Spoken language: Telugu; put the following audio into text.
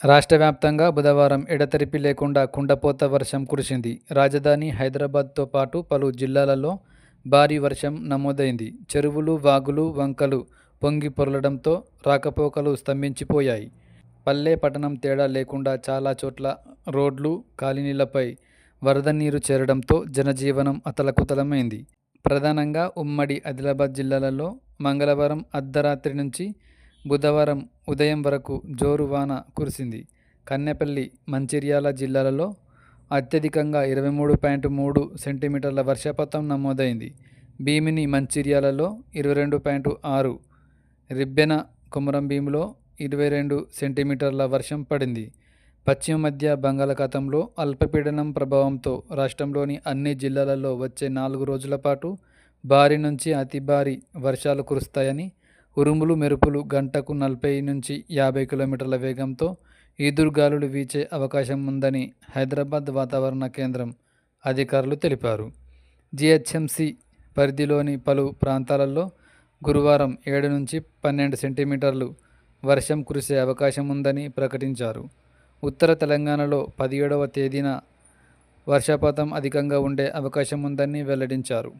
రాష్ట్ర వ్యాప్తంగా బుధవారం ఎడతెరిపి లేకుండా కుండపోత వర్షం కురిసింది. రాజధాని హైదరాబాద్తో పాటు పలు జిల్లాలలో భారీ వర్షం నమోదైంది. చెరువులు, వాగులు, వంకలు పొంగి పొర్లడంతో రాకపోకలు స్తంభించిపోయాయి. పల్లె, పట్టణం తేడా లేకుండా చాలా చోట్ల రోడ్లు, కాలనీలపై వరద నీరు చేరడంతో జనజీవనం అతలకుతలమైంది. ప్రధానంగా ఉమ్మడి ఆదిలాబాద్ జిల్లాలలో మంగళవారం అర్ధరాత్రి నుంచి బుధవారం ఉదయం వరకు జోరు వాన కురిసింది. కన్నెపల్లి, మంచిర్యాల జిల్లాలలో అత్యధికంగా 23.3 సెంటీమీటర్ల వర్షపాతం నమోదైంది. భీమిని, మంచిర్యాలలో 22.6, రిబ్బెన, కొమురంభీంలో 22 సెంటీమీటర్ల వర్షం పడింది. పశ్చిమ మధ్య బంగాళాఖాతంలో అల్పపీడనం ప్రభావంతో రాష్ట్రంలోని అన్ని జిల్లాలలో వచ్చే 4 రోజుల పాటు భారీ నుంచి అతి భారీ వర్షాలు కురుస్తాయని, ఉరుములు, మెరుపులు గంటకు 40 నుంచి 50 కిలోమీటర్ల వేగంతో ఈదురుగాలులు వీచే అవకాశం ఉందని హైదరాబాద్ వాతావరణ కేంద్రం అధికారులు తెలిపారు. జీహెచ్ఎంసీ పరిధిలోని పలు ప్రాంతాలలో గురువారం 7 నుంచి 12 సెంటీమీటర్లు వర్షం కురిసే అవకాశం ఉందని ప్రకటించారు. ఉత్తర తెలంగాణలో 17వ తేదీన వర్షపాతం అధికంగా ఉండే అవకాశం ఉందని వెల్లడించారు.